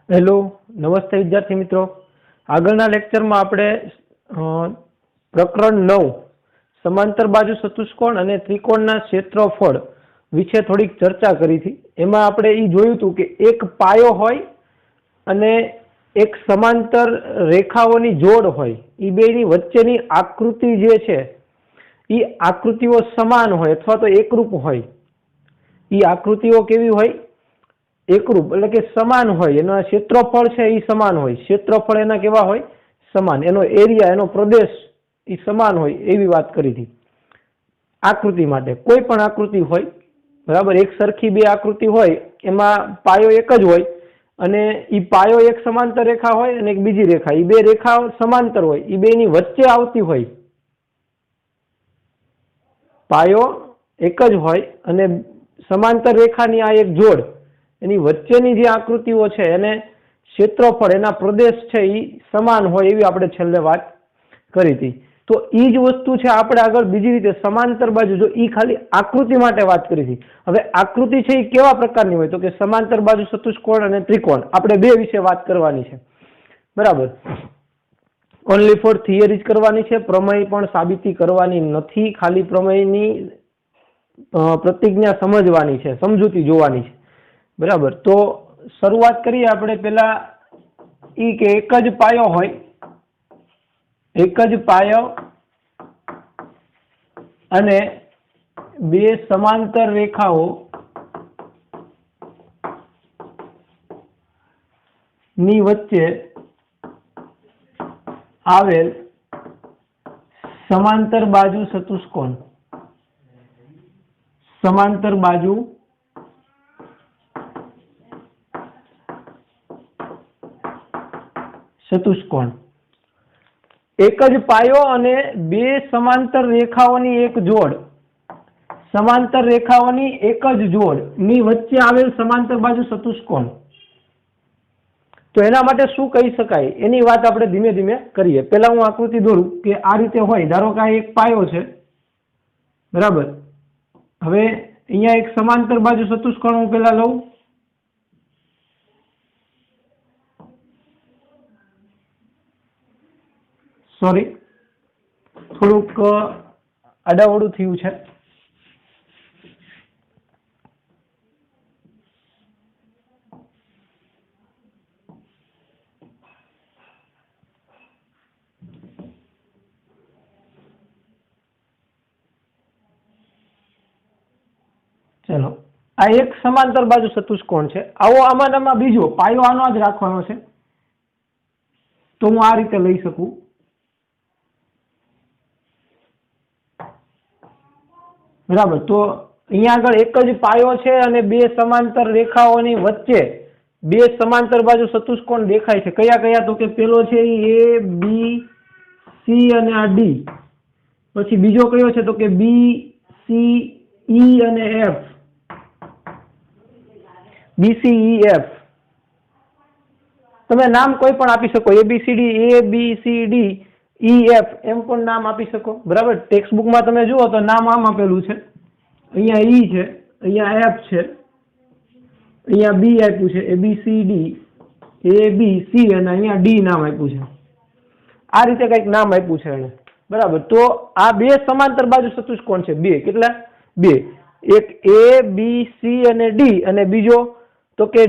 Hello, નમસ્તે વિદ્યાર્થી મિત્રો। આગળના લેક્ચરમાં આપણે પ્રકરણ 9 સમાંતર બાજુ ચતુષ્કોણ અને ત્રિકોણના ક્ષેત્રફળ વિશે થોડીક ચર્ચા કરી હતી। એમાં આપણે એ જોયું હતું કે એક પાયો હોય અને એક સમાંતર રેખાઓની જોડ હોય, એ બેની વચ્ચેની આકૃતિ જે છે એ આકૃતિઓ સમાન હોય અથવા તો એકરૂપ હોય। એ આકૃતિઓ કેવી હોય? એકરૂપ, એટલે કે સમાન હોય। એનો ક્ષેત્રફળ છે એ સમાન હોય। ક્ષેત્રફળ એના કેવા હોય? સમાન। એનો એરિયા, એનો પ્રદેશ એ સમાન હોય, એવી વાત કરી હતી। આકૃતિ માટે કોઈ પણ આકૃતિ હોય, બરાબર, એક સરખી બે આકૃતિ હોય, એમાં પાયો એક જ હોય અને એ પાયો એક સમાંતર રેખા હોય અને એક બીજી રેખા, એ બે રેખાઓ સમાંતર હોય, એ બેની વચ્ચે આવતી હોય। પાયો એક જ હોય અને સમાંતર રેખાની આ એક જોડ, એની વચ્ચેની જે આકૃતિઓ છે એને ક્ષેત્રફળ, એના પ્રદેશ છે એ સમાન હોય, એવી આપણે છેલ્લે વાત કરી હતી। તો એ જ વસ્તુ છે આપણે આગળ બીજી રીતે સમાંતર બાજુ, જો એ ખાલી આકૃતિ માટે વાત કરી હતી। હવે આકૃતિ છે એ કેવા પ્રકારની હોય? તો કે સમાંતર બાજુ ચતુષ્કોણ અને ત્રિકોણ, આપણે બે વિશે વાત કરવાની છે, બરાબર। ઓનલી ફોર થિયરી જ કરવાની છે, પ્રમેય પણ સાબિતી કરવાની નથી, ખાલી પ્રમેયની પ્રતિજ્ઞા સમજવાની છે, સમજૂતી જોવાની છે, બરાબર। તો શરૂઆત કરીએ આપણે પેલા ઈ કે એક જ પાયો હોય, એક જ પાયો અને બે સમાંતર રેખાઓ ની વચ્ચે આવેલ સમાંતર બાજુ ચતુષ્કોણ, સમાંતર બાજુ ચતુષ્કોણ, એક જ પાયો અને બે સમાંતર રેખાઓની એક જોડ, સમાંતર રેખાઓની એક જ જોડ ની વચ્ચે આવેલ સમાંતર બાજુ ચતુષ્કોણ। તો એના માટે શું કહી શકાય એની વાત આપણે ધીમે ધીમે કરીએ। પેલા હું આકૃતિ દોરું કે આ રીતે હોય, ધારો કે આ એક પાયો છે, બરાબર। હવે અહીંયા એક સમાંતર બાજુ ચતુષ્કોણ હું પેલા લઉં, સોરી થોડુંક આડાવડું થયું છે, ચલો આ એક સમાંતર બાજુ ચતુષ્કોણ છે। આવો આમાં બીજો પાયો આનો જ રાખવાનો છે, તો હું આ રીતે લઈ શકું, બરાબર। તો અહીંયા આગળ એક જ પાયો છે અને બે સમાંતર રેખાઓની વચ્ચે બે સમાંતર બાજુ ચતુષ્કોણ દેખાય છે। કયા કયા? તો કે પેલો છે એ બી સી અને આ ડી, પછી બીજો કયો છે? તો કે બી સી ઈ અને એફ, BCEF, તમે નામ કોઈ પણ આપી શકો, ABCD EF એમ પણ નામ આપી શકો, બરાબર। ટેક્સ્ટ બુકમાં તમે જુઓ તો નામ આમ આપેલું છે, અહીંયા ઈ છે, અહીંયા એફ છે, અહીંયા બી આપ્યું છે, ABCD, ABC અને અહીંયા ડી નામ આપ્યું છે। આ રીતે કઈક નામ આપ્યું છે એને, બરાબર। તો આ બે સમાંતર બાજુ ચતુષ્કોણ છે, બે, કેટલા? બે, એક ABC અને ડી અને બીજો તો કે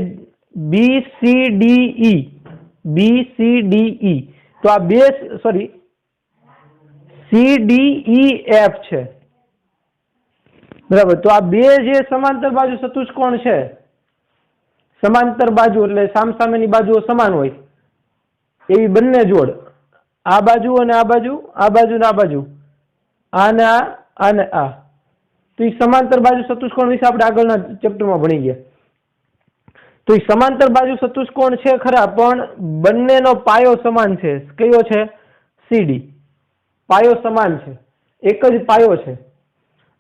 BCDE। તો આ બે, સોરી, CDEF છે, બરાબર। તો આ બે જે સમાંતર બાજુ ચતુષ્કોણ છે, સમાંતર બાજુ એટલે સામસામેની બાજુઓ સમાન હોય એવી બંને જોડ, આ બાજુ અને આ બાજુ, આ બાજુ ને આ બાજુ, આ ને આ, આ ને આ, તો એ સમાંતર બાજુ ચતુષ્કોણ વિશે આપણે આગળના ચેપ્ટરમાં ભણી ગયા। તો એ સમાંતર બાજુ ચતુષ્કોણ છે ખરા, પણ બંનેનો પાયો સમાન છે। કયો છે? CD, પાયો સમાન છે, એક જ પાયો છે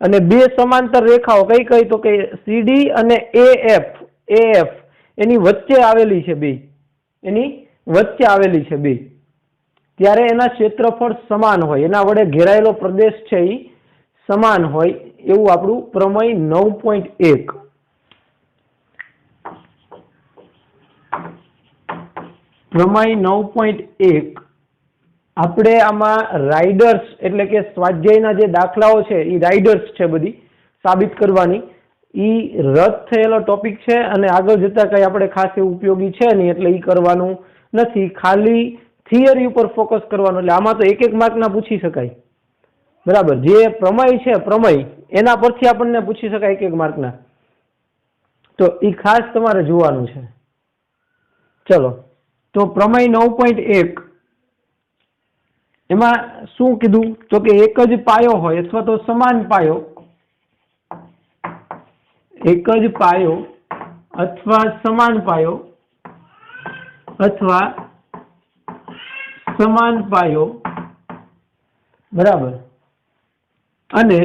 અને બે સમાંતર રેખાઓ કઈ કઈ? તો કે CD અને AF એની વચ્ચે આવેલી છે, બે એની વચ્ચે આવેલી છે બે, ત્યારે એના ક્ષેત્રફળ સમાન હોય, એના વડે ઘેરાયેલો પ્રદેશ છે એ સમાન હોય, એવું આપણું પ્રમેય 9.1। પ્રમેય 9.1 આપણે આમાં રાઇડર્સ એટલે કે સ્વાધ્યાયના જે દાખલાઓ છે એ રાઇડર્સ છે બધી સાબિત કરવાની એ રદ થયેલો ટોપિક છે અને આગળ જતા કઈ આપણે ખાસ એવું ઉપયોગી છે નહીં એટલે એ કરવાનું નથી, ખાલી થિયરી ઉપર ફોકસ કરવાનું. એટલે આમાં તો એક એક માર્કના પૂછી શકાય, બરાબર. જે પ્રમેય છે પ્રમેય એના પરથી આપણને પૂછી શકાય એક એક માર્કના, તો એ ખાસ તમારે જોવાનું છે. ચલો, તો પ્રમેય 9.1 એમાં શું કીધું તો કે એક જ પાયો હોય અથવા તો સમાન પાયો, એક જ પાયો અથવા સમાન પાયો અથવા સમાન પાયો, બરાબર, અને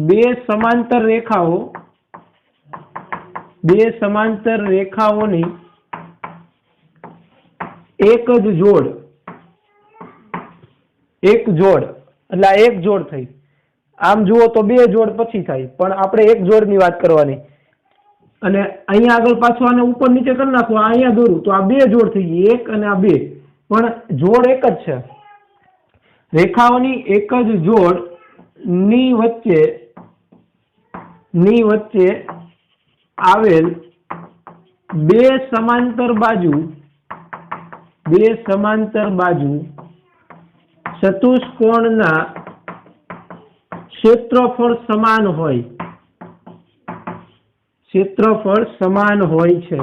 બે સમાંતર રેખાઓની એક જ જોડ, એક જોડ એટલે આ એક જોડ થઈ. આમ જુઓ તો બે જોડ પછી થાય, પણ આપણે એક જોડની વાત કરવાની. અને અહીંયા આગળ પાછું આને ઉપર નીચે કરી નાખું, અહીંયા દોરું તો આ બે જોડ થઈ ગઈ, એક અને આ બે, પણ જોડ એક જ છે. રેખાઓની એક જ જોડ ની વચ્ચે આવેલ બે સમાંતર બાજુ ચતુષ્કોણના ક્ષેત્રફળ સમાન હોય છે.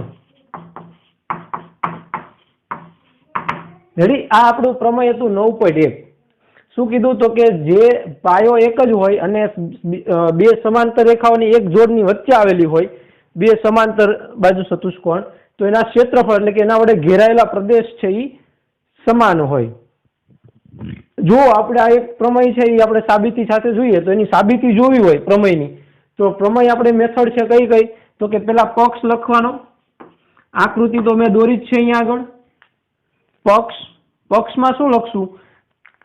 રેડી? આ આપણું પ્રમેય હતું 9.1. શું કીધું તો કે જે પાયો એક જ હોય અને બે સમાંતર રેખાઓની એક જોડની વચ્ચે આવેલી હોય બે સમાંતર બાજુ ચતુષ્કોણ, તો એના ક્ષેત્રફળ એટલે કે એના વડે ઘેરાયેલા પ્રદેશ છે એ સમાન હોય. જો આપણે આ એક પ્રમેય છે એ આપણે સાબિતી સાથે જોઈએ તો એની સાબિતી જોવી હોય પ્રમેયની, તો પ્રમેય આપણે મેથડ છે કઈ તો કે પેલા પક્ષ લખવાનો. આકૃતિ તો મેં દોરી જ છે અહીંયા આગળ. પક્ષમાં શું લખશું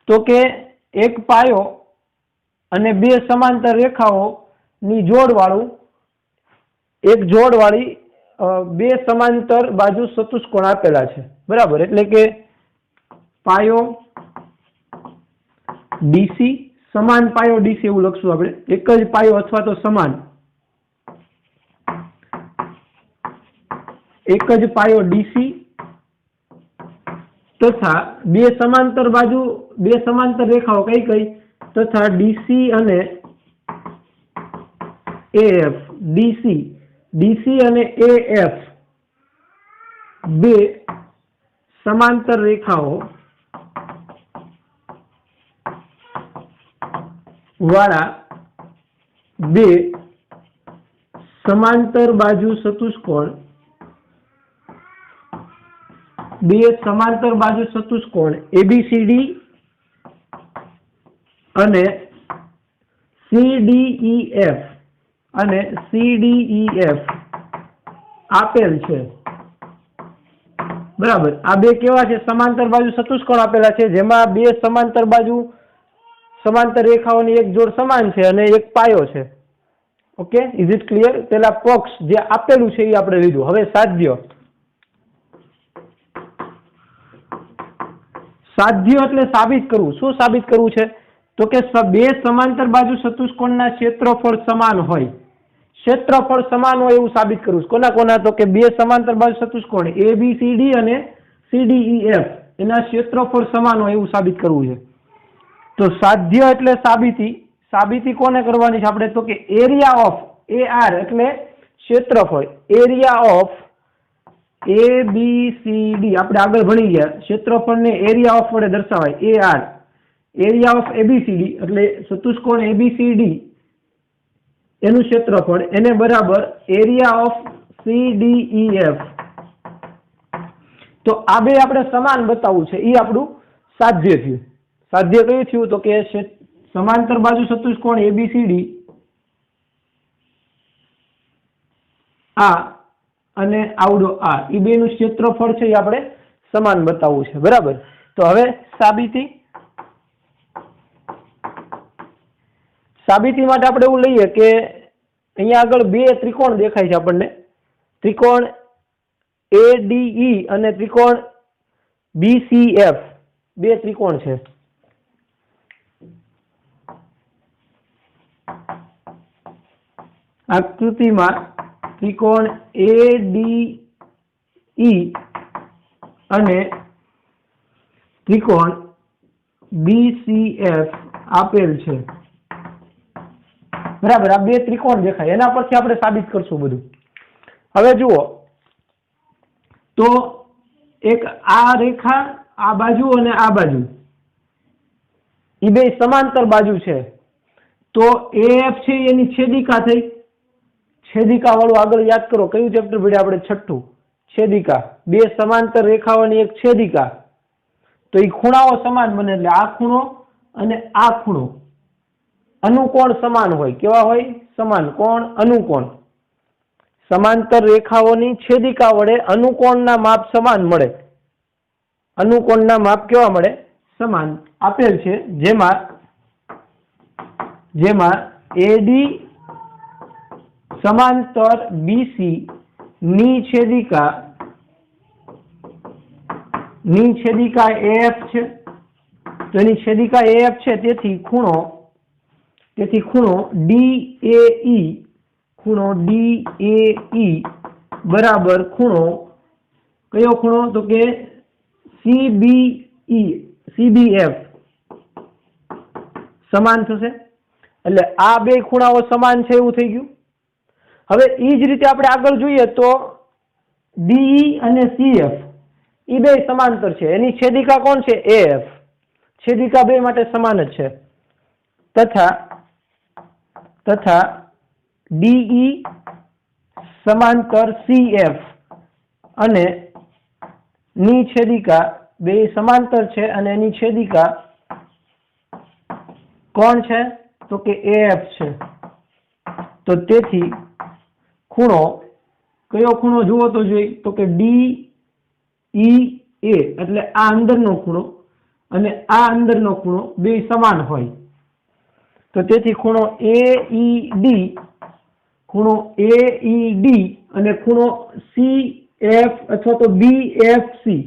તો કે એક પાયો અને બે સમાંતર રેખાઓની જોડવાળું, એક જોડવાળી બે સમાંતર બાજુ ચતુષ્કોણ આપેલા છે, બરાબર. એટલે કે પાયો ડીસી, સમાન પાયો ડીસી એવું લખશું આપણે. એક જ પાયો અથવા તો સમાન, એક જ પાયો ડીસી તથા બે સમાંતર રેખાઓ કઈ તથા ડીસી અને એએફ, ડીસી અને એએફ બે સમાંતર રેખાઓ વાળા બે સમાંતર બાજુ ચતુષ્કોણ, ABCD અને CDEF આપેલ છે, બરાબર. આ બે કેવા છે? સમાંતર બાજુ ચતુષ્કોણ આપેલા છે જેમાં બે સમાંતર રેખાઓની એક જોડ સમાન છે અને એક પાયો છે. Okay, is it clear? પેલા પક્ષ જે આપેલું છે એ આપણે લીધું. હવે સાધ્ય એટલે સાબિત કરવું. શું સાબિત કરવું છે તો કે બે સમાંતર બાજુ ચતુષ્કોણના ક્ષેત્રફળ સમાન હોય. ક્ષેત્રફળ સમાન હોય એવું સાબિત કરવું. કોના? તો કે બે સમાંતર બાજુ ચતુષ્કોણ ABCD અને CDEF એના ક્ષેત્રફળ સમાન હોય એવું સાબિત કરવું છે. તો સાધ્ય એટલે સાબિતી કોને કરવાની છે આપણે તો કે એરિયા ઓફ AR એટલે ક્ષેત્રફળ, એરિયા ઓફ ABCD આપણે આગળ ભણી ગયા. ક્ષેત્રફળને એરિયા ઓફ વડે દર્શાવાય AR. એરિયા ઓફ ABCD એટલે ચતુષ્કોણ ABCD એનું ક્ષેત્રફળ એને બરાબર એરિયા ઓફ CDEF. તો આ બે આપણે સમાન બતાવવું છે, એ આપણું સાધ્ય થયું. સાધ્ય કયું થયું તો કે સમાંતર બાજુ ચતુષ્કોણ ABCD આ અને આવડો આ એ બેનું ક્ષેત્રફળ છે એ આપણે સમાન બતાવવું છે, બરાબર. તો હવે સાબિતી માટે આપણે એવું લઈએ કે અહીંયા આગળ બે ત્રિકોણ દેખાય છે આપણને. ત્રિકોણ એડીઈ અને ત્રિકોણ બીસીએફ બે ત્રિકોણ છે. આકૃતિમાં ત્રિકોણ એડીઈ અને ત્રિકોણ બીસીએફ આપેલ છે. બરાબર, આ બે ત્રિકોણ દેખાય, એના પરથી આપણે સાબિત કરશું બધું. હવે જુઓ તો એક આ રેખા, આ બાજુ અને આ બાજુ એ બે સમાંતર બાજુ છે. તો એએફ છે એની છેદિકા થઈ. છેદિકા વાળું આગળ યાદ કરો, કયું ચેપ્ટર ભણ્યા આપણે? છઠ્ઠું, છેદિકા. બે સમાંતર રેખાઓની એક છેદિકા. તો એ ખૂણાઓ સમાન બને, એટલે આ ખૂણો અને આ ખૂણો અનુકોણ સમાન હોય. કેવા હોય? સમાન. કોણ? અનુકોણ. સમાંતર રેખાઓની છેદિકા વડે અનુકોણના માપ સમાન મળે. અનુકોણના માપ કેવા મળે? સમાન આપેલ છે. જેમાં એડી સમાંતર બીસી ની છેદિકા એએફ છે. તો એની છેદિકા એએફ છે, તેથી ખૂણો ડીએઈ બરાબર ખૂણો કયો ખૂણો? તો કે સીબીએફ સમાન થશે. એટલે આ બે ખૂણાઓ સમાન છે એવું થઈ ગયું. હવે એ જ રીતે આપણે આગળ જોઈએ તો ડીઈ અને સીએફ એ બે સમાંતર છે. એની છેદિકા કોણ છે? એએફ. છેદિકા બે માટે સમાન જ છે. તથા ડીઈ સમાંતર સીએફ અને ની છેદિકા બે સમાંતર છે અને એની છેદિકા કોણ છે? તો કે એએફ છે. તો તેથી ખૂણો કયો ખૂણો જુઓ તો જોઈ? તો કે ડીઈ એ એટલે આ અંદરનો ખૂણો અને આ અંદરનો ખૂણો બે સમાન હોય. તો તેથી ખૂણો એઈડી અને ખૂણો સીએફ અથવા તો બીએફસી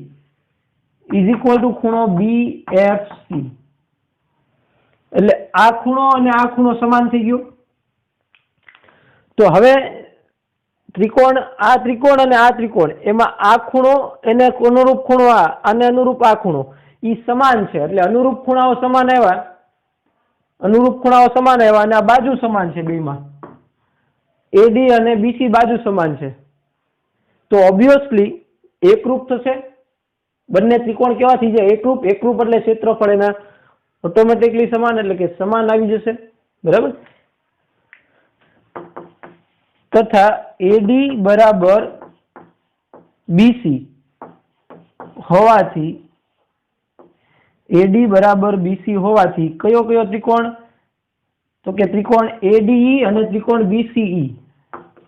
ઇઝ ઇક્વલ ટુ ખૂણો બીએફસી. એટલે આ ખૂણો અને આ ખૂણો સમાન થઈ ગયો. તો હવે ત્રિકોણ, આ ત્રિકોણ અને આ ત્રિકોણ, એમાં આ ખૂણો એને અનુરૂપ ખૂણો આને અનુરૂપ આ ખૂણો એ સમાન છે. એટલે અનુરૂપ ખૂણાઓ સમાન આવ્યા અને આ બાજુ સમાન છે. બેમાં એડી અને બીસી બાજુ સમાન છે. તો ઓબ્વિયસલી એકરૂપ થશે. બંને ત્રિકોણ કેવા થઈ જાય? એકરૂપ. એકરૂપ એટલે ક્ષેત્રફળ એના ઓટોમેટિકલી સમાન, એટલે કે સમાન આવી જશે. બરાબર. તથા એડી બરાબર બીસી હોવાથી કયો ત્રિકોણ? તો કે ત્રિકોણ એડીઈ અને ત્રિકોણ બીસીઈ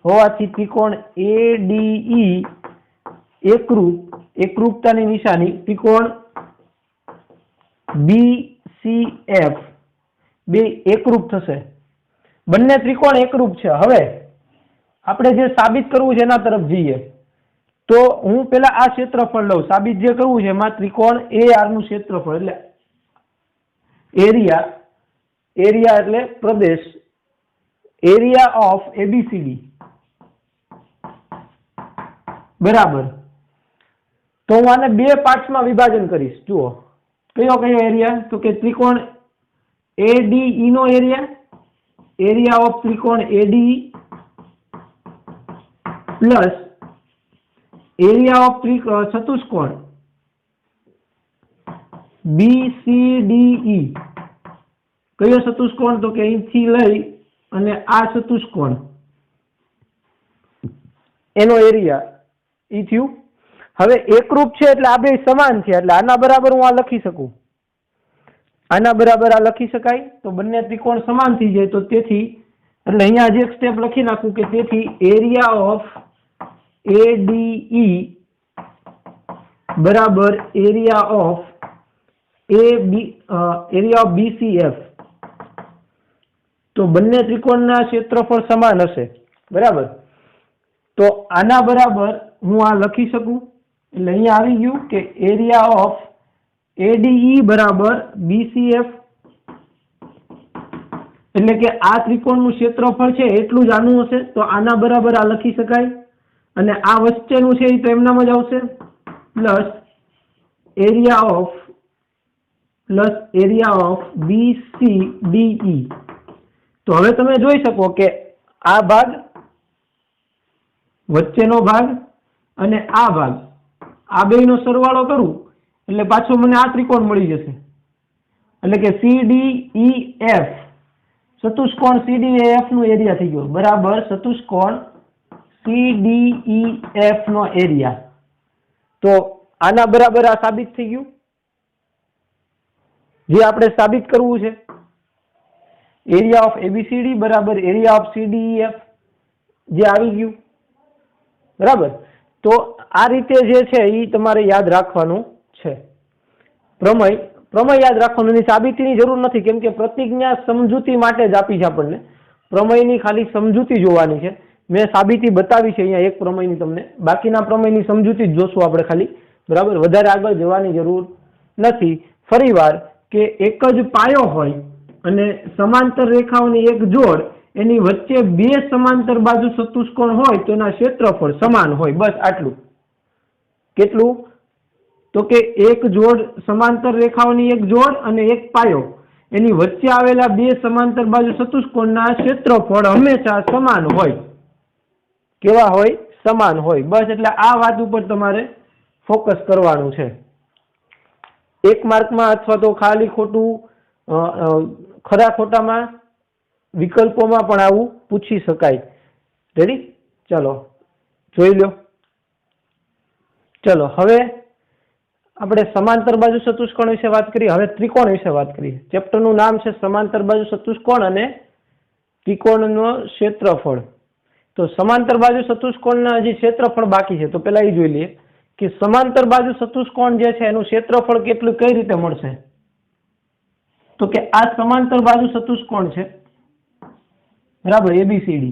હોવાથી ત્રિકોણ એડીઈ એકરૂપતાની નિશાની ત્રિકોણ બીસીએફ બે એકરૂપ થશે. બંને ત્રિકોણ એકરૂપ છે. હવે આપણે જે સાબિત કરવું છે એના તરફ જઈએ. તો હું પેલા આ ક્ષેત્રફળ લઉં. સાબિત જે કરવું છે એમાં ત્રિકોણ એઆર નું ક્ષેત્રફળ એટલે એરિયા એટલે પ્રદેશ, એરિયા ઓફ એબીસીડી બરાબર. તો હું આને બે પાર્ટ્સમાં વિભાજન કરીશ. જુઓ કયો એરિયા? તો કે ત્રિકોણ એડીઈ નો એરિયા ઓફ ત્રિકોણ એડીઈ પ્લસ એરિયા ઓફ ચતુષ્કોણ બીસીડીઈ. કયો ચતુષ્કોણ? તો કે અહીંથી લઈ અને આ ચતુષ્કોણ એનો એરિયા ઈ થયું. હવે એકરૂપ છે એટલે આ બે સમાન છે, એટલે આના બરાબર હું આ લખી શકું. આના બરાબર આ લખી શકાય. તો બંને ત્રિકોણ સમાન થઈ જાય. તો તેથી એટલે અહીંયા જે એક સ્ટેપ લખી નાખું કે તેથી એરિયા ઓફ એડીઈ બરાબર એરિયા ઓફ બીસીએફ. તો બંને ત્રિકોણના ક્ષેત્રફળ સમાન હશે. બરાબર. તો આના બરાબર હું આ લખી શકું, એટલે અહીંયા આવી ગયું કે એરિયા ઓફ ADE બરાબર BCF, એટલે કે આ ત્રિકોણનું ક્ષેત્રફળ છે એટલું જ આનું હશે, તો આના બરાબર આ લખી શકાય, અને આ વચ્ચેનું છે એ તો એમનામ જ આવશે, પ્લસ એરિયા ઓફ BCDE. તો હવે તમે જોઈ શકો કે આ ભાગ, વચ્ચેનો ભાગ અને આ ભાગ, આ બેયનો સરવાળો કરું એટલે પાછો મને આ ત્રિકોણ મળી જશે, એટલે કે CDEF, ચતુષ્કોણ CDEF નો એરિયા થઈ ગયો બરાબર ચતુષ્કોણ CDEF નો એરિયા. તો આના બરાબર આ સાબિત થઈ ગયું, જે આપણે સાબિત કરવું છે. એરિયા ઓફ ABCD બરાબર એરિયા ઓફ CDEF, જે આવી ગયું બરાબર. તો આ રીતે જે છે એ તમારે યાદ રાખવાનું છે. પ્રમેય યાદ રાખવાનું, એની સાબિતીની જરૂર નથી, કેમ કે પ્રતિજ્ઞા સમજૂતી માટે જ આપી છે આપણને. પ્રમેયની ખાલી સમજૂતી જોવાની છે. મેં સાબિતી બતાવી છે અહીંયા એક પ્રમેયની તમને, બાકીના પ્રમેયની સમજૂતી જ જોશું આપણે ખાલી, બરાબર. વધારે આગળ જવાની જરૂર નથી. ફરીવાર કે એક જ પાયો હોય અને સમાંતર રેખાઓની એક જોડ, એની વચ્ચે બે સમાંતર બાજુ ચતુષ્કોણ હોય તો એના ક્ષેત્રફળ સમાન હોય, બસ આટલું. કેટલું? તો કે એક જોડ, સમાંતર રેખાઓની એક જોડ અને એક પાયો, એની વચ્ચે આવેલા બે સમાંતર બાજુ ચતુષ્કોણના ક્ષેત્રફળ હંમેશા સમાન હોય. કેવા હોય? સમાન હોય. બસ એટલે આ વાત ઉપર તમારે ફોકસ કરવાનું છે. એક માર્કમાં અથવા તો ખાલી ખોટું ખરા ખોટામાં વિકલ્પોમાં પણ આવું પૂછી શકાય. રેડી? ચલો જોઈ લો. ચલો હવે આપણે સમાંતર બાજુ ચતુષ્કોણ વિશે વાત કરીએ. હવે ત્રિકોણ વિશે વાત કરીએ. ચેપ્ટરનું નામ છે સમાંતર બાજુ ચતુષ્કોણ અને ત્રિકોણનો ક્ષેત્રફળ. તો સમાંતર બાજુ ચતુષ્કોણના હજી ક્ષેત્રફળ બાકી છે, તો પેલા એ જોઈ લઈએ કે સમાંતર બાજુ ચતુષ્કોણ જે છે એનું ક્ષેત્રફળ કેટલું, કઈ રીતે મળશે. તો કે આ સમાંતર બાજુ ચતુષ્કોણ છે બરાબર, ABCD,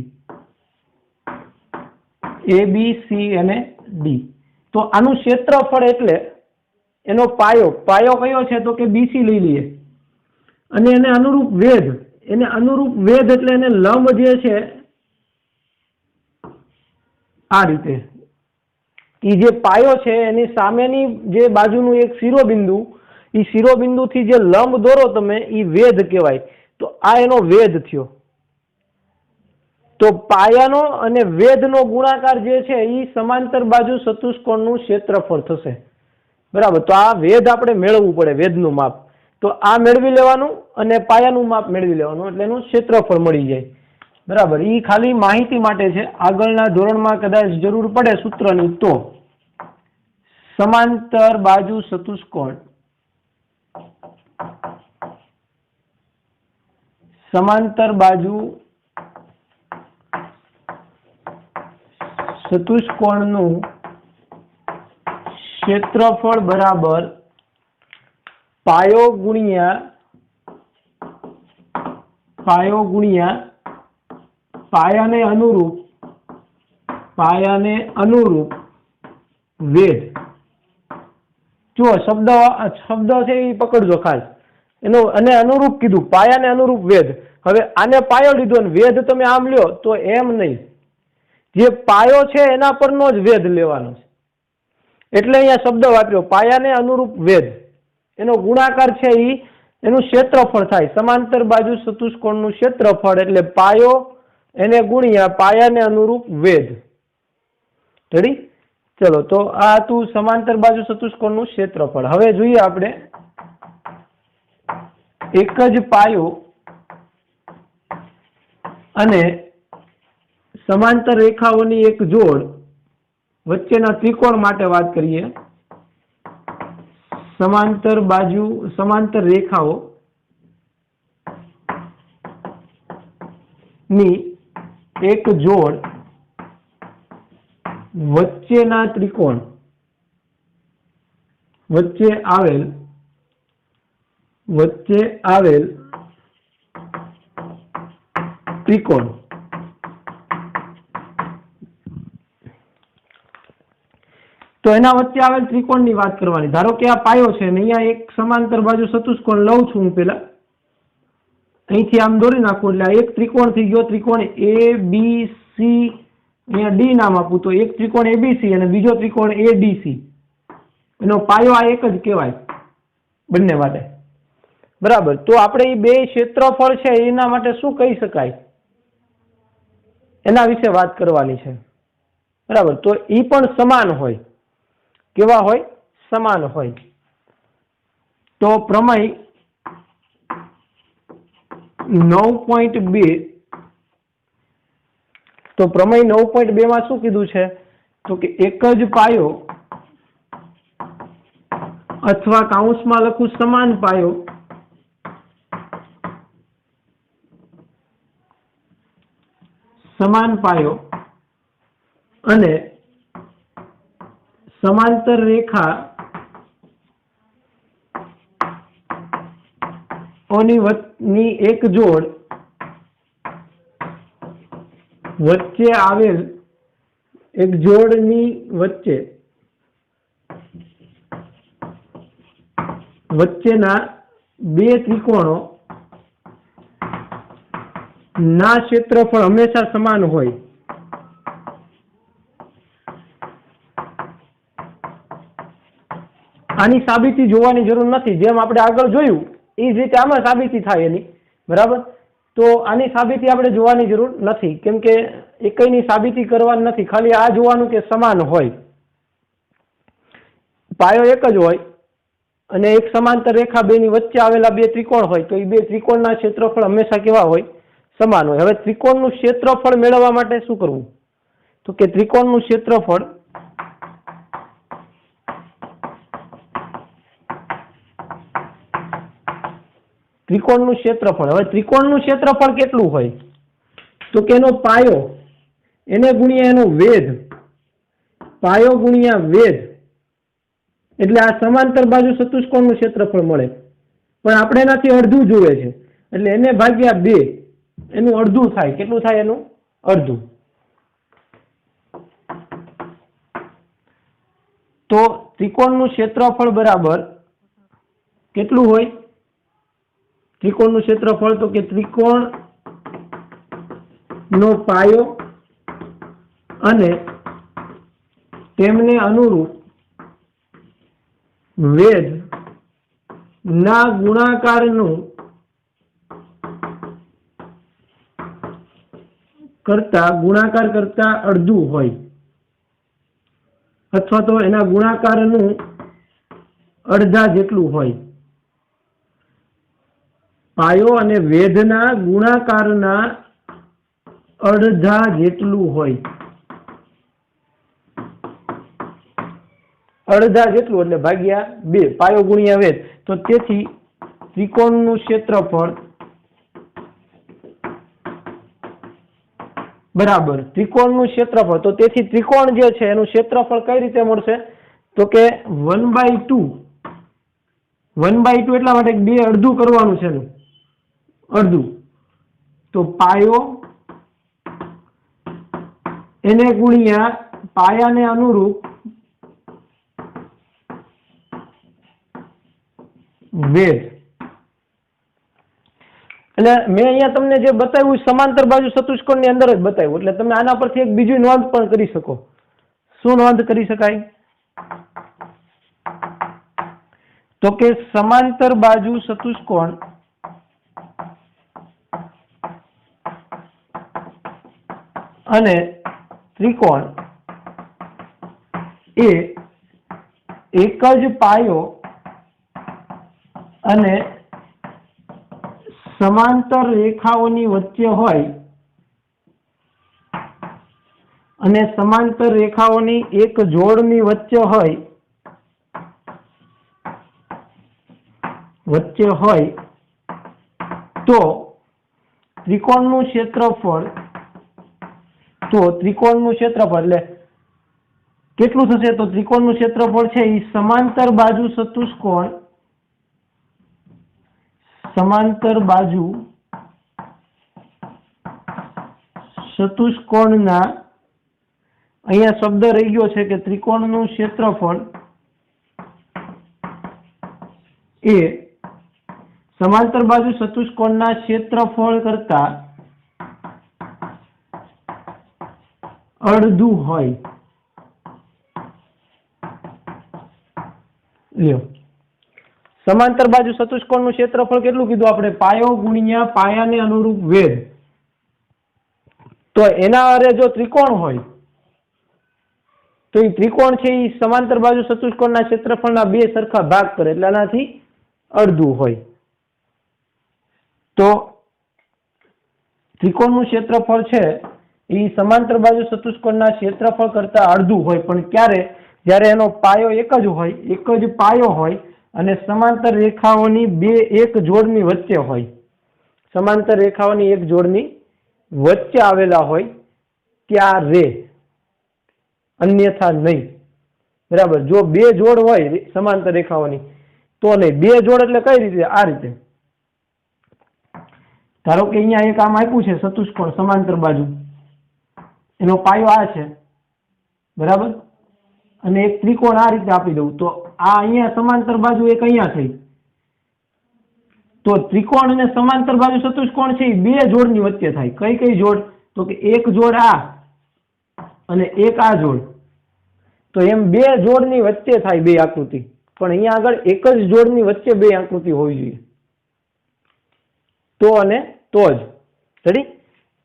ABC અને D. તો આનું ક્ષેત્રફળ એટલે એનો પાયો કયો છે, તો કે BC લઈ લઈએ, અને એને અનુરૂપ વેધ, એટલે એને લંબ જે છે આ રીતે, એ જે પાયો છે એની સામેની જે બાજુનું એક શિરોબિંદુ, એ શિરોબિંદુથી જે લંબ દોરો તમે, એ વેધ કહેવાય. તો આ એનો વેધ થયો. તો પાયાનો અને વેધનો ગુણાકાર જે છે એ સમાંતર બાજુ ચતુષ્કોણનું ક્ષેત્રફળ થશે, બરાબર. તો આ વેધ આપણે મેળવવું પડે, વેધનું માપ. તો આ મેળવી લેવાનું અને પાયાનું માપ મેળવી લેવાનું, એટલે એનું ક્ષેત્રફળ મળી જાય, બરાબર. એ ખાલી માહિતી માટે છે, આગળના ધોરણમાં કદાચ જરૂર પડે સૂત્રની. તો સમાંતર બાજુ ચતુષ્કોણ, સમાંતર બાજુ ચતુષ્કોણનું ક્ષેત્રફળ બરાબર પાયો ગુણ્યા પાયાને અનુરૂપ વેધ. જો શબ્દ છે એ પકડજો ખાસ, એનો અને અનુરૂપ કીધું, પાયાને અનુરૂપ વેધ. હવે આને પાયો લીધો ને વેધ તમે આમ લ્યો તો એમ નહીં, જે પાયો છે એના પરનો જ વેધ લેવાનો છે. એટલે અહીંયા શબ્દ વાપર્યો, પાયાને અનુરૂપ વેધ, એનો ગુણાકાર છે એ એનું ક્ષેત્રફળ થાય. સમાંતર બાજુ ચતુષ્કોણનું ક્ષેત્રફળ એટલે પાયો એને ગુણ્યા પાયાને અનુરૂપ વેધ. રેડી? ચલો, તો આ હતું સમાંતર બાજુ ચતુષ્કોણનું ક્ષેત્રફળ. હવે જોઈએ આપણે એક જ પાયો અને સમાંતર રેખાઓની એક જોડ વચ્ચેના ત્રિકોણ માટે વાત કરીએ. સમાંતર રેખાઓ ની એક જોડ વચ્ચેના ત્રિકોણ, વચ્ચે આવેલ ત્રિકોણ તો એના વચ્ચે આવેલ ત્રિકોણની વાત કરવાની. ધારો કે આ પાયો છે ને અહીંયા એક સમાંતર બાજુ ચતુષ્કોણ લઉં છું હું પેલા, અહીંથી આમ દોરી નાખું એટલે આ એક ત્રિકોણ થઈ ગયો, ત્રિકોણ ABC, અહીંયા ડી નામ આપું તો એક ત્રિકોણ ABC અને બીજો ત્રિકોણ ADC. એનો પાયો આ એક જ કહેવાય બંને માટે. બરાબર. તો આપણે એ બે ક્ષેત્રફળ છે એના માટે શું કહી શકાય એના વિશે વાત કરવાની છે. બરાબર. તો એ પણ સમાન હોય. કેવા હોય? સમાન હોય. તો પ્રમેય 9.2, તો પ્રમેય 9.2 માં શું કીધું છે? તો કે એક જ પાયો અથવા કૌંસમાં લખું સમાન પાયો અને સમાંતર રેખા ની એક જોડ વચ્ચે આવેલ એક જોડની વચ્ચેના બે ત્રિકોણો ના ક્ષેત્રફળ હંમેશા સમાન હોય. આની સાબિતી જોવાની જરૂર નથી. જેમ આપણે આગળ જોયું એ જ રીતે આમાં સાબિતી થાય એની. બરાબર. તો આની સાબિતી આપણે જોવાની જરૂર નથી, કેમ કે એકયની સાબિતી કરવાની નથી. ખાલી આ જોવાનું કે સમાન હોય, પાયો એક જ હોય અને એક સમાંતર રેખા બેની વચ્ચે આવેલા બે ત્રિકોણ હોય, તો એ બે ત્રિકોણના ક્ષેત્રફળ હંમેશા કેવા હોય? સમાન હોય. હવે ત્રિકોણનું ક્ષેત્રફળ મેળવવા માટે શું કરવું? તો કે ત્રિકોણનું ક્ષેત્રફળ હવે ત્રિકોણનું ક્ષેત્રફળ કેટલું હોય? તો કે એનો પાયો એને ગુણ્યા એનો વેધ, પાયો ગુણ્યા વેધ, એટલે આ સમાંતર બાજુ ચતુષ્કોણનું ક્ષેત્રફળ મળે. પણ આપણે એનાથી અડધું જોઈએ છે એટલે એને ભાગ્યા 2, એનું અડધું થાય. કેટલું થાય? એનું અડધું. તો ત્રિકોણનું ક્ષેત્રફળ બરાબર કેટલું હોય? ત્રિકોણનું ક્ષેત્રફળ તો કે ત્રિકોણ નો પાયો અને તેમને અનુરૂપ વેધ ના ગુણાકારનું ગુણાકાર કરતા અડધું હોય, અથવા તો એના ગુણાકારનું અડધા જેટલું હોય. પાયો અને વેધના ગુણાકારના અડધા જેટલું હોય. અડધા જેટલું એટલે ભાગ્યા 2, પાયો ગુણ્યા વેધ. તો તેથી ત્રિકોણનું ક્ષેત્રફળ બરાબર ત્રિકોણનું ક્ષેત્રફળ. તો તેથી ત્રિકોણ જે છે એનું ક્ષેત્રફળ કઈ રીતે મળશે? તો કે 1/2. 1/2 એટલા માટે 2 અડધું કરવાનું છે એનું અડધું. તો પાયો એને ગુણ્યા પાયાને અનુરૂપ વેધ. એટલે મેં અહીંયા તમને જે બતાવ્યું સમાંતર બાજુ ચતુષ્કોણની અંદર જ બતાવ્યું. એટલે તમે આના પરથી એક બીજી નોંધ પણ કરી શકો. શું નોંધ કરી શકાય? તો કે સમાંતર બાજુ ચતુષ્કોણ અને ત્રિકોણ એ એક જ પાયો અને સમાંતર રેખાઓની વચ્ચે હોય અને સમાંતર રેખાઓની એક જોડની વચ્ચે હોય તો ત્રિકોણનું ક્ષેત્રફળ એટલે કેટલું થશે? તો ત્રિકોણનું ક્ષેત્રફળ છે એ સમાંતર બાજુ ચતુષ્કોણના અહીંયા શબ્દ રહી ગયો છે કે ત્રિકોણનું ક્ષેત્રફળ એ સમાંતર બાજુ ચતુષ્કોણના ક્ષેત્રફળ કરતા અડધું હોય. લ્યો, સમાંતર બાજુ ચતુષ્કોણનું ક્ષેત્રફળ કેટલું કીધું આપણે? પાયો ગુણ્યા પાયાને અનુરૂપ વેધ. તો એના આરે જો ત્રિકોણ હોય તો એ ત્રિકોણ છે એ સમાંતર બાજુ ચતુષ્કોણના ક્ષેત્રફળના બે સરખા ભાગ કરે એટલે આનાથી અડધું હોય. તો ત્રિકોણનું ક્ષેત્રફળ છે એ સમાંતર બાજુ ચતુષ્કોણના ક્ષેત્રફળ કરતા અડધું હોય, પણ ક્યારે? જ્યારે એનો પાયો એક જ હોય, એક જ પાયો હોય અને સમાંતર રેખાઓની એક જોડની વચ્ચે હોય. સમાંતર રેખાઓની એક જોડની વચ્ચે આવેલા હોય ત્યારે, અન્યથા નહીં. બરાબર? જો બે જોડ હોય સમાંતર રેખાઓની તો નહીં. બે જોડ એટલે કઈ રીતે? આ રીતે. ધારો કે અહીંયા એક આમ આપ્યું છે ચતુષ્કોણ સમાંતર બાજુ, એનો પાયો આ છે, બરાબર? અને એક ત્રિકોણ આ રીતે આપી દઉં તો આ અહીંયા સમાંતર બાજુ એક અહીંયા થઈ. તો ત્રિકોણ અને સમાંતર બાજુ ચતુષ્કોણ છે એ બે જોડની વચ્ચે થાય. કઈ કઈ જોડ? તો કે એક જોડ આ અને એક આ જોડ. તો એમ બે જોડની વચ્ચે થાય બે આકૃતિ, પણ અહીંયા આગળ એક જ જોડની વચ્ચે બે આકૃતિ હોવી જોઈએ. તો અને તો જ. રેડી?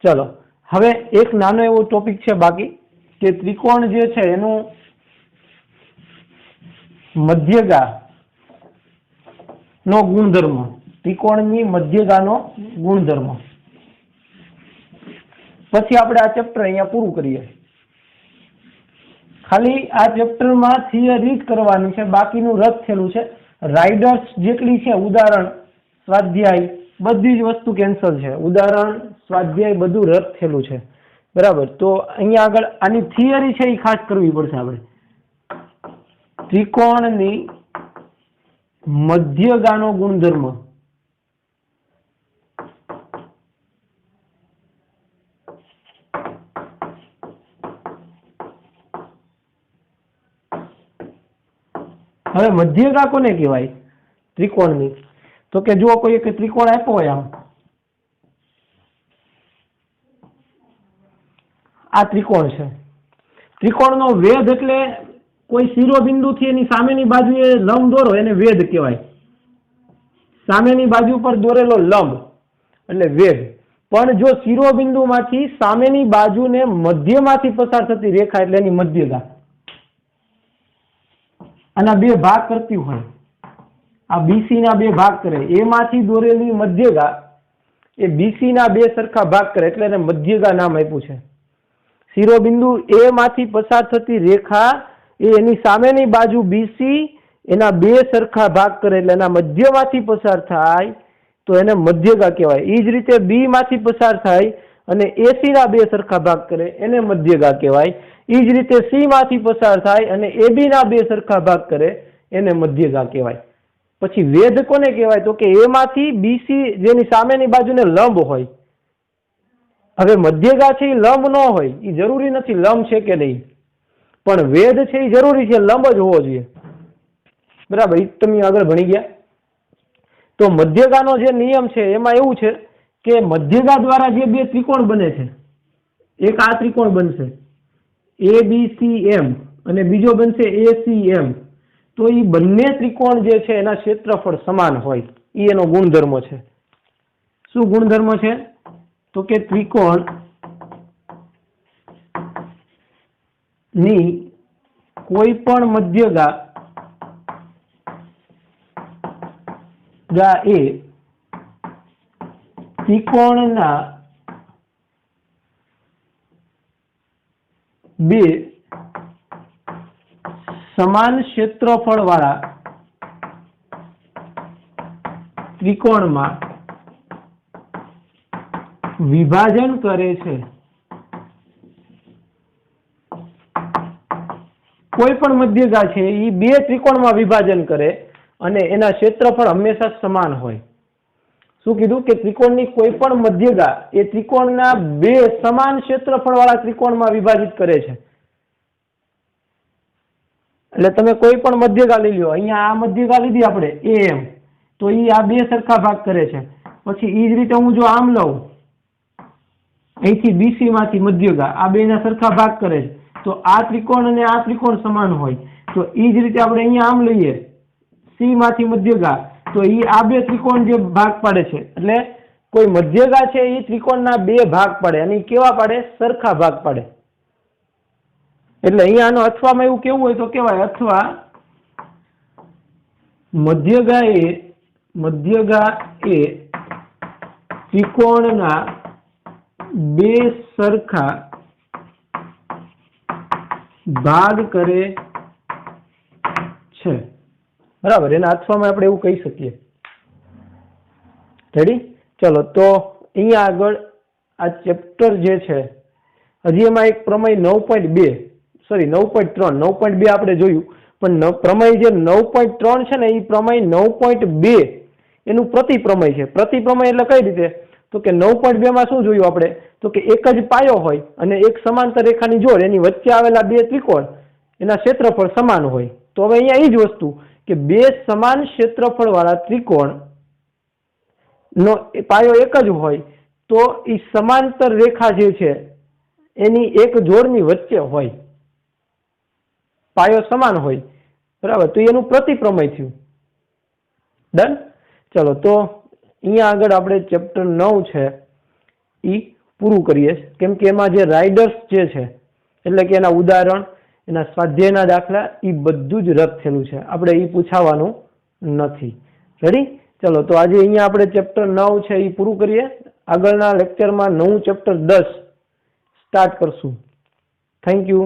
ચલો, હવે એક નાનો એવો ટોપિક છે બાકી કે ત્રિકોણ જે છે એનું મધ્યગા નો ગુણધર્મ. ત્રિકોણની મધ્યગાનો ગુણધર્મ. પછી આપણે આ ચેપ્ટર અહીંયા પૂરું કરીએ. ખાલી આ ચેપ્ટરમાં થિયરી જ કરવાની છે, બાકીનું રદ થયેલું છે. રાઇડર્સ જેટલી છે, ઉદાહરણ, સ્વાધ્યાય, બધી જ વસ્તુ કેન્સલ છે. ઉદાહરણ, સ્વાધ્યાય બધું રદ થયેલું છે. બરાબર? તો અહીંયા આગળ આની થિયરી છે એ ખાસ કરવી પડશે આપણે. ત્રિકોણની મધ્યગાનો ગુણધર્મ. હવે મધ્યગા કોને કહેવાય ત્રિકોણની? તો કે જો કોઈ એક ત્રિકોણ આપ્યો હોય, આમ આ ત્રિકોણ છે. ત્રિકોણનો વેધ એટલે કોઈ શિરોબિંદુથી એની સામેની બાજુએ લંબ દોરો એને વેધ કહેવાય. સામેની બાજુ પર દોરેલો લંબ એટલે વેધ. પણ જો શિરોબિંદુમાંથી સામેની બાજુને મધ્યમાંથી પસાર થતી રેખા એટલે એની મધ્યગા. આના બે ભાગ કરતી હોય, આ બીસી ના બે ભાગ કરે, એમાંથી દોરેલી મધ્યગા એ બીસી ના બે સરખા ભાગ કરે એટલે એને મધ્યગા નામ આપ્યું છે. શિરોબિંદુ એ માંથી પસાર થતી રેખા એ એની સામેની બાજુ બીસી એના બે સરખા ભાગ કરે એટલે એના મધ્યમાંથી પસાર થાય તો એને મધ્યગા કહેવાય. એ જ રીતે બી માંથી પસાર થાય અને એસી ના બે સરખા ભાગ કરે એને મધ્યગા કહેવાય. એ જ રીતે સી માંથી પસાર થાય અને એબી ના બે સરખા ભાગ કરે એને મધ્યગા કહેવાય. પછી વેધ કોને કહેવાય? તો કે એમાંથી બીસી જેની સામેની બાજુને લંબ હોય. હવે મધ્યગા છે એ લંબ ન હોય, એ જરૂરી નથી લંબ છે કે નહીં, પણ વેધ છે એ જરૂરી છે, લંબ જ હોવો જોઈએ. બરાબર? એ તમે આગળ ભણી ગયા. તો મધ્યગાનો જે નિયમ છે એમાં એવું છે કે મધ્યગા દ્વારા જે બે ત્રિકોણ બને છે, એક આ ત્રિકોણ બનશે ABCM અને બીજો બનશે ACM. તો એ બંને ત્રિકોણ જે છે એના ક્ષેત્રફળ સમાન હોય, એ એનો ગુણધર્મ છે. શું ગુણધર્મ છે? તો કે ત્રિકોણ ની કોઈ પણ મધ્યગા એ ત્રિકોણના બે સમાન ક્ષેત્રફળ વાળા ત્રિકોણમાં વિભાજન કરે છે. કોઈ પણ મધ્યગા છે એ બે ત્રિકોણમાં વિભાજન કરે અને એના ક્ષેત્રફળ હંમેશા સમાન હોય. શું કીધું? કે ત્રિકોણની કોઈ પણ મધ્યગા એ ત્રિકોણના બે સમાન ક્ષેત્રફળ વાળા ત્રિકોણમાં વિભાજિત કરે છે. એટલે તમે કોઈ પણ મધ્યગા લઈ લો, અહીંયા આ મધ્યગા લીધી આપણે AM, તો એ આ બે સરખા ભાગ કરે છે. પછી એ જ રીતે હું જો આમ લઉં, અહીંથી BC માંથી મધ્યગા આ બેના સરખા ભાગ કરે છે, તો આ ત્રિકોણ અને આ ત્રિકોણ સમાન હોય. તો એ જ રીતે આપણે અહીંયા આમ લઈએ C માંથી મધ્યગા, તો એ આ બે ત્રિકોણ જે ભાગ પાડે છે, એટલે કોઈ મધ્યગા છે એ ત્રિકોણના બે ભાગ પાડે, અને કેવા પાડે? સરખા ભાગ પાડે. એટલે અહીંયા આનો અથવામાં એવું કેવું હોય તો કેવાય અથવા મધ્યગા એ ત્રિકોણના બે સરખા ભાગ કરે છે, બરાબર. એના અથવામાં આપણે એવું કહી શકીએ. રેડી? ચલો, તો અહીંયા આગળ આ ચેપ્ટર જે છે હજી એમાં એક પ્રમેય 9.2 સોરી 9.3 9.2 આપણે જોયું, પણ પ્રમેય જે 9.3 છે ને એ પ્રમેય 9.2 એનું પ્રતિપ્રમેય છે. પ્રતિપ્રમેય એટલે કઈ રીતે? તો કે 9.2 માં શું જોયું આપણે? તો કે એક જ પાયો હોય અને એક સમાંતર રેખાની જોડ, એની વચ્ચે આવેલા બે ત્રિકોણ એના ક્ષેત્રફળ સમાન હોય. તો હવે અહીંયા એ જ વસ્તુ કે બે સમાન ક્ષેત્રફળ વાળા ત્રિકોણ નો પાયો એક જ હોય તો એ સમાંતર રેખા જે છે એની એક જોડની વચ્ચે હોય, પાયો સમાન હોય, બરાબર. તો એનું પ્રતિપ્રમેય થયું. ડન? ચલો, તો અહીંયા આગળ આપણે ચેપ્ટર 9 છે એ પૂરું કરીએ, કેમ કે એમાં જે રાઇડર્સ જે છે એટલે કે એના ઉદાહરણ, એના સ્વાધ્યાયના દાખલા એ બધું જ રદ થયેલું છે, આપણે એ પૂછાવાનું નથી. રેડી? ચલો, તો આજે અહીંયા આપણે ચેપ્ટર 9 છે એ પૂરું કરીએ. આગળના લેક્ચરમાં નવું ચેપ્ટર 10 સ્ટાર્ટ કરશું. Thank you.